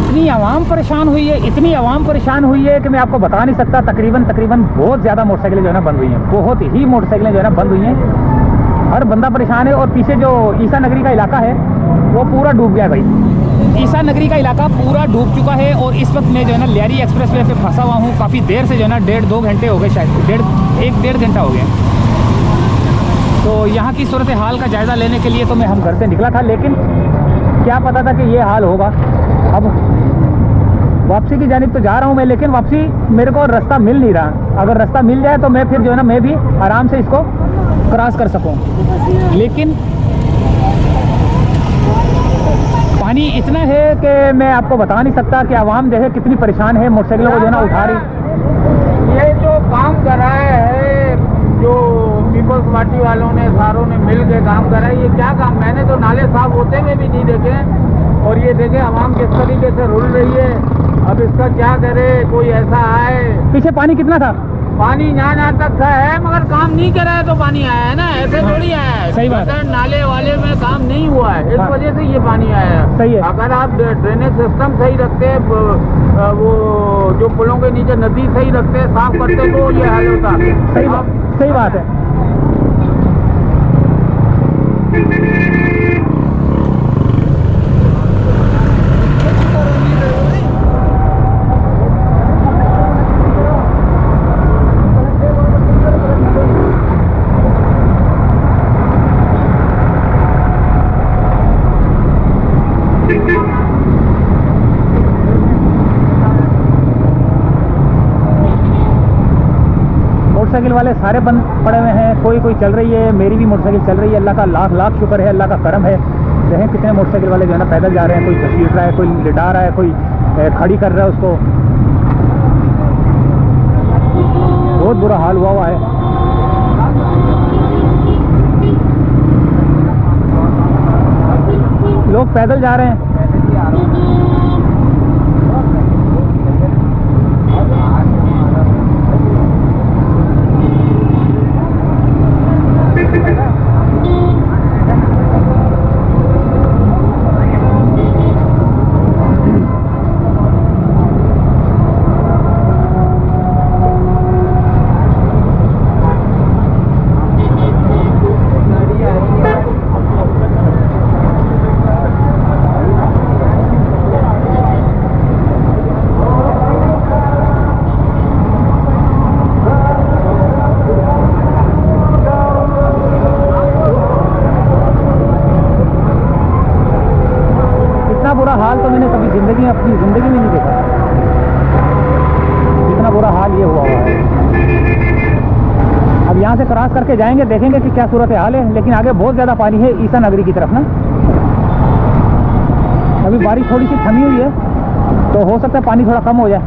इतनी आवाम परेशान हुई है, इतनी आवाम परेशान हुई है कि मैं आपको बता नहीं सकता। तकरीबन बहुत ज़्यादा मोटरसाइकिलें जो है ना बंद हुई हैं, बहुत ही मोटरसाइकिलें जो है ना बंद हुई हैं। हर बंदा परेशान है। और पीछे जो ईसा नगरी का इलाका है वो पूरा डूब गया भाई। ईसा नगरी का इलाका पूरा डूब चुका है। और इस वक्त मैं जो है ना लियारी एक्सप्रेस वे पे फंसा हुआ हूँ। काफ़ी देर से जो है ना 1.5-2 घंटे हो गए, शायद 1.5 घंटा हो गया। तो यहाँ की सूरत हाल का जायज़ा लेने के लिए तो हम घर से निकला था, लेकिन क्या पता था कि ये हाल होगा। अब वापसी की जानिब तो जा रहा हूँ मैं, लेकिन वापसी मेरे को रास्ता मिल नहीं रहा। अगर रास्ता मिल जाए तो मैं फिर जो है ना मैं भी आराम से इसको क्रॉस कर सकूँ। लेकिन पानी इतना है कि मैं आपको बता नहीं सकता कि आवाम जो है कितनी परेशान है, मोटरसाइकिलों को जो है ना उठा रही। ये जो काम कर रहा है, जो पीपल्स पार्टी वालों ने सारों ने मिल के काम करा है, ये क्या काम? मैंने तो नाले साफ होते हुए भी नहीं देखे। और ये देखे आवाम किस तरीके से रुल रही है। अब इसका क्या करे? कोई ऐसा आए। पीछे पानी कितना था? पानी यहाँ तक का है, मगर काम नहीं करा है तो पानी आया है ना, ऐसे थोड़ी आया है। सही बात है। नाले वाले में काम नहीं हुआ है, इस वजह से ये पानी आया है। सही है। अगर आप ड्रेनेज सिस्टम सही रखते, वो जो पुलों के नीचे नदी सही रखते, साफ करते, तो ये हाल होता। सही बात है। मोटरसाइकिल वाले सारे बंद पड़े हुए हैं, कोई चल रही है। मेरी भी मोटरसाइकिल चल रही है, अल्लाह का लाख शुक्र है, अल्लाह का करम है। देखें कितने मोटरसाइकिल वाले जो है ना पैदल जा रहे हैं, कोई घसीट रहा है, कोई लिटा रहा है, कोई खड़ी कर रहा है उसको। बहुत बुरा हाल हुआ है। लोग पैदल जा रहे हैं। हाल तो मैंने कभी अपनी ज़िंदगी में नहीं देखा। इतना बुरा हाल ये हुआ है। अब यहाँ से क्रॉस करके जाएंगे, देखेंगे कि क्या सूरत हाल है। लेकिन आगे बहुत ज़्यादा पानी है ईसा नगरी की तरफ ना। अभी बारिश थोड़ी सी थमी हुई है, तो हो सकता है पानी थोड़ा कम हो जाए।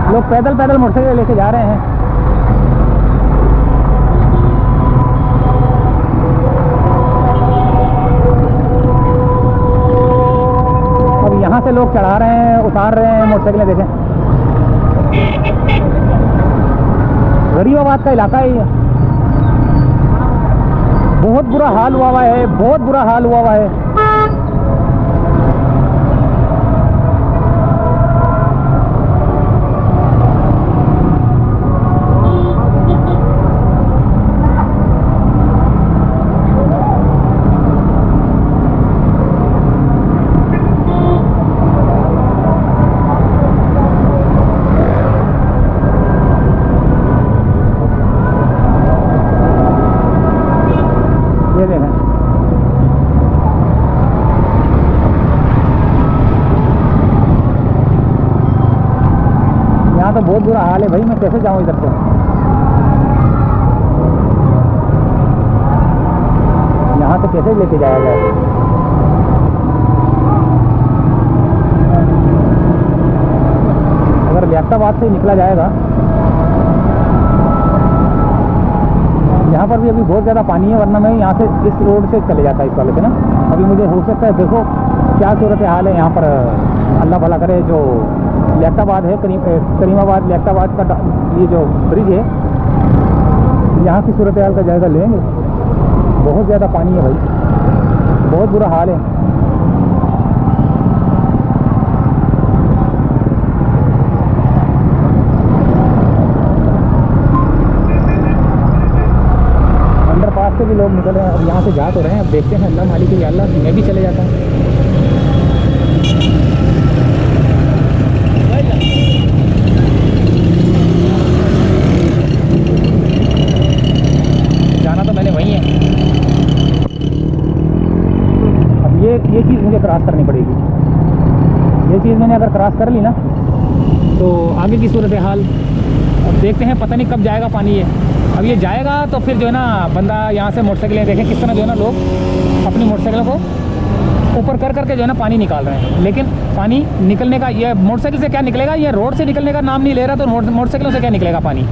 लोग पैदल मोटरसाइकिल लेके जा रहे हैं। अब यहाँ से लोग चढ़ा रहे हैं, उतार रहे हैं मोटरसाइकिलें। देखें, गरीबाबाद का इलाका है ये। बहुत बुरा हाल हुआ है, बहुत बुरा हाल हुआ है। ये देखें, यहाँ तो बहुत बुरा हाल है भाई। मैं कैसे जाऊँ इधर से? यहाँ से कैसे लेके जाया जाए? अगर लियाकताबाद से ही निकला जाएगा, यहाँ यहाँ पर भी अभी बहुत ज़्यादा पानी है, वरना मैं यहाँ से इस रोड से चले जाता इस वाले से ना। अभी मुझे हो सकता है, देखो क्या सूरत हाल है यहाँ पर। अल्लाह भला करे। जो लियाकताबाद है, करीमाबाद लियाकताबाद का ये जो ब्रिज है, यहाँ की सूरत हाल का जायज़ा लेंगे। बहुत ज़्यादा पानी है भाई, बहुत बुरा हाल है। अंडरपास से भी लोग निकल रहे हैं, अब यहाँ से जा तो रहे हैं। अब देखते हैं, अल्लाह मालिक या अल्लाह, मैं भी चले जाता हूँ। जाना तो मैंने वहीं है। अब ये चीज़ मुझे क्रॉस करनी पड़ेगी। ये चीज़ मैंने अगर क्रॉस कर ली ना, तो आगे की सूरत हाल अब देखते हैं। पता नहीं कब जाएगा पानी ये। अब ये जाएगा तो फिर जो है ना, बंदा यहाँ से मोटरसाइकिलें देखें किस तरह जो है ना लोग अपनी मोटरसाइकिलों को ऊपर कर करके जो है ना पानी निकाल रहे हैं। लेकिन पानी निकलने का, ये मोटरसाइकिल से क्या निकलेगा, ये रोड से निकलने का नाम नहीं ले रहा, तो मोटरसाइकिलों से क्या निकलेगा पानी।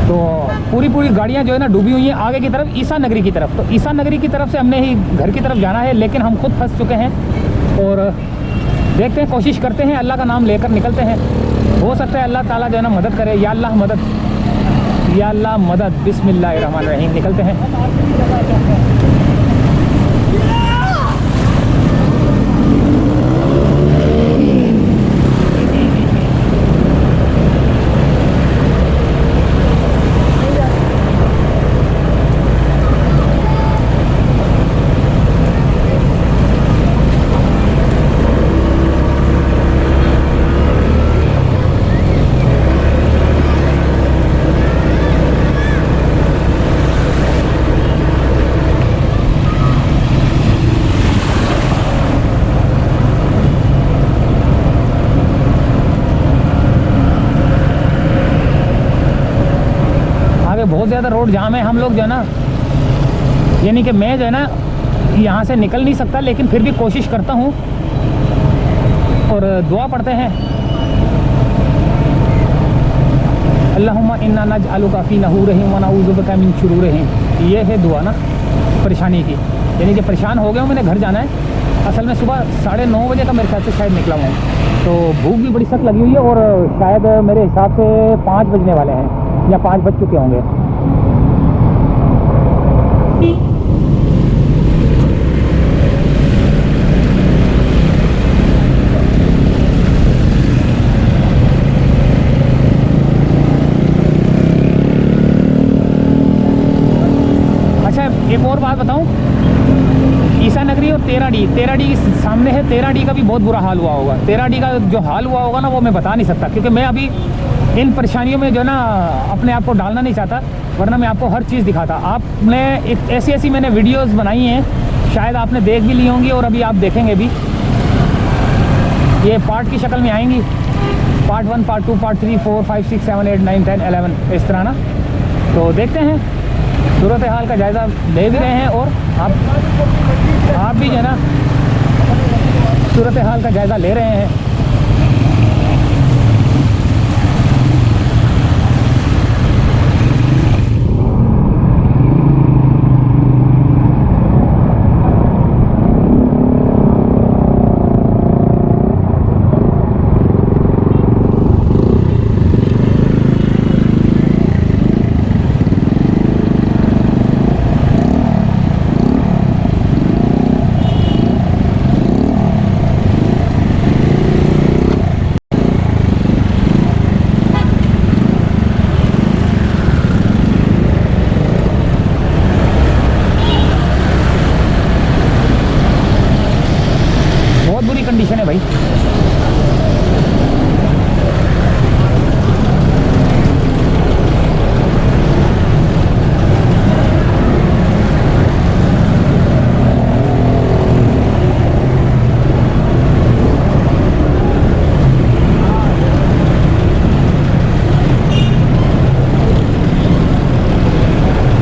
तो पूरी गाड़ियाँ जो है ना डूबी हुई हैं आगे की तरफ, ईसा नगरी की तरफ। तो ईसा नगरी की तरफ से हमने ही घर की तरफ जाना है, लेकिन हम खुद फंस चुके हैं। और देखते हैं, कोशिश करते हैं, अल्लाह का नाम लेकर निकलते हैं। हो सकता है अल्लाह ताला जो है ना मदद करे। या अल्लाह मदद, या अल्लाह मदद। बिस्मिल्लाहिर्रहमानिर्रहीम। निकलते हैं। बहुत ज़्यादा रोड जाम है। हम लोग जो है ना, यानी कि मैं जो है ना यहाँ से निकल नहीं सकता, लेकिन फिर भी कोशिश करता हूँ और दुआ पढ़ते हैं। अल्लाहुम्मा इन्ना नजअलुका फी नहूरिहिम व नऊज़ु बिका मिन शुरूरिहिम। ये है दुआ ना परेशानी की, यानी कि परेशान हो गया हूँ, मैंने घर जाना है। असल में सुबह 9:30 बजे का मेरे ख्याल से शायद निकला हूँ, तो भूख भी बड़ी सख्त लगी हुई है। और शायद मेरे हिसाब से 5 बजने वाले हैं या 5 बज चुके होंगे। अच्छा, एक और बात बताऊं, ईसा नगरी और 13D सामने है। 13D का भी बहुत बुरा हाल हुआ होगा। 13D का जो हाल हुआ होगा ना, वो मैं बता नहीं सकता, क्योंकि मैं अभी इन परेशानियों में जो ना अपने आप को डालना नहीं चाहता, वरना मैं आपको हर चीज़ दिखाता। आपने ऐसी मैंने वीडियोस बनाई हैं, शायद आपने देख भी ली होंगी और अभी आप देखेंगे भी। ये पार्ट की शक्ल में आएंगी, पार्ट 1, पार्ट 2, पार्ट 3, 4, 5, 6, 7, 8, 9, 10, 11 इस तरह ना। तो देखते हैं, सूरत हाल का जायज़ा ले भी रहे हैं और आप भी जो है ना सूरत हाल का जायज़ा ले रहे हैं। कंडीशन है भाई।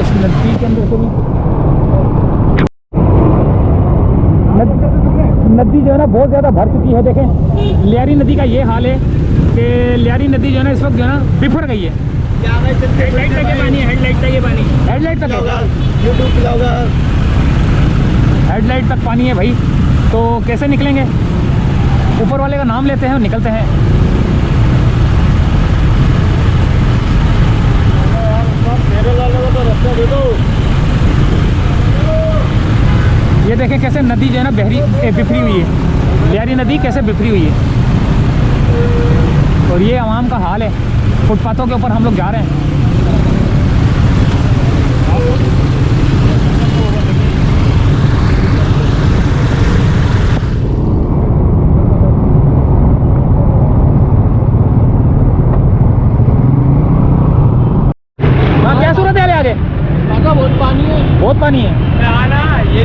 इस नदी के अंदर से भी नदी जो है ना बहुत ज़्यादा भर चुकी है। देखें, लियारी नदी का ये हाल है कि लियारी नदी जो है ना इस वक्त जो है ना बिफर गई है। हेडलाइट तक ये पानी है, हेडलाइट तक ये पानी, हेडलाइट तक है, हेडलाइट तक पानी है भाई। तो कैसे निकलेंगे? ऊपर वाले का नाम लेते हैं और निकलते हैं। ये देखें कैसे नदी जो है ना बिफरी हुई है, बिहारी नदी कैसे बिफरी हुई है। और ये आवाम का हाल है, फुटपाथों के ऊपर हम लोग जा रहे हैं। हाँ, क्या सूरत है आगे? बहुत पानी है, बहुत पानी है। आना ये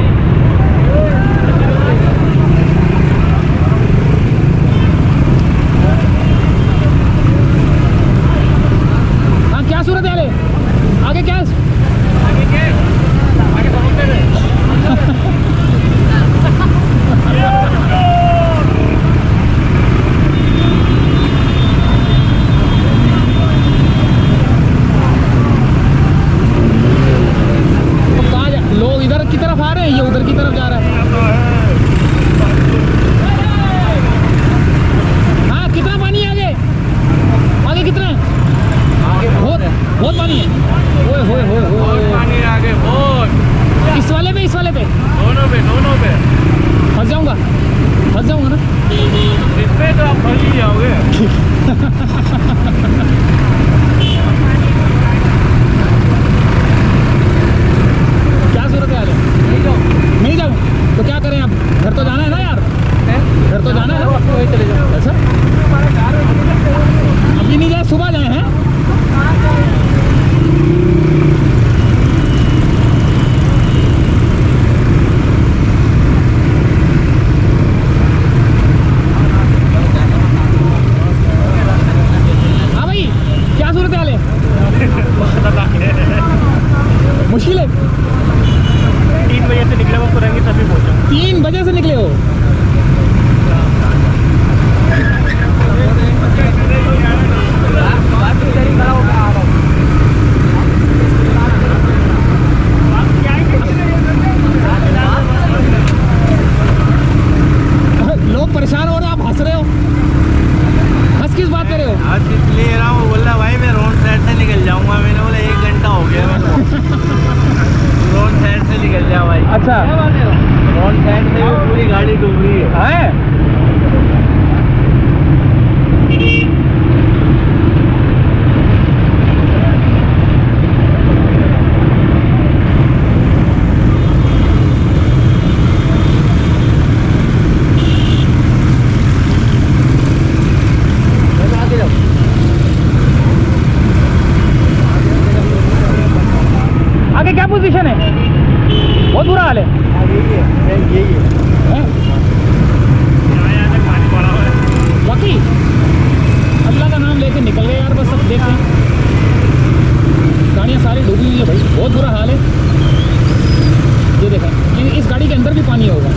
हाँ, क्या सूरत है आगे? क्या आगे समुद्र है। लोग इधर की तरफ आ रहे हैं, ये उधर की तरफ जा रहा है। हाँ, कितना पानी है आगे? आगे कितना है? आगे बहुत पानी है। ओए होए होए होए, पानी है आगे बहुत। इस वाले पे दोनों पे फंस जाऊंगा ना। इसमें तो आप फंस ही जाओगे। क्या सूरत है आगे? नहीं जाऊँ तो क्या करें? अब घर तो जाना है ना यार, घर तो जाना है। चले जाओ। ऐसा अभी नहीं जाए, सुबह जाए हैं। हाँ भाई, क्या सूरत है? मुश्किल है। 3 बजे से निकले वो करेंगे तभी पहुँचा। 3 बजे से निकले हो? लोग परेशान हो रहे हैं, आप हंस रहे हो। हंस किस बात कर रहे हो? आज इसलिए रहा हूँ, बोल रहा भाई मैं रोड साइड से निकल जाऊंगा। मैंने बोला 1 घंटा हो गया रोड साइड से निकल जाओ भाई। अच्छा, रोड साइड से भी पूरी गाड़ी डूब रही है। आगे क्या पोजीशन है? बहुत बुरा हाल है। यही है। बाकी अल्लाह का नाम लेके निकल गए यार, बस सब देखते हैं। गाड़ियाँ सारी डूबी हुई है भाई, बहुत बुरा हाल है। ये देखें, इस गाड़ी के अंदर भी पानी होगा।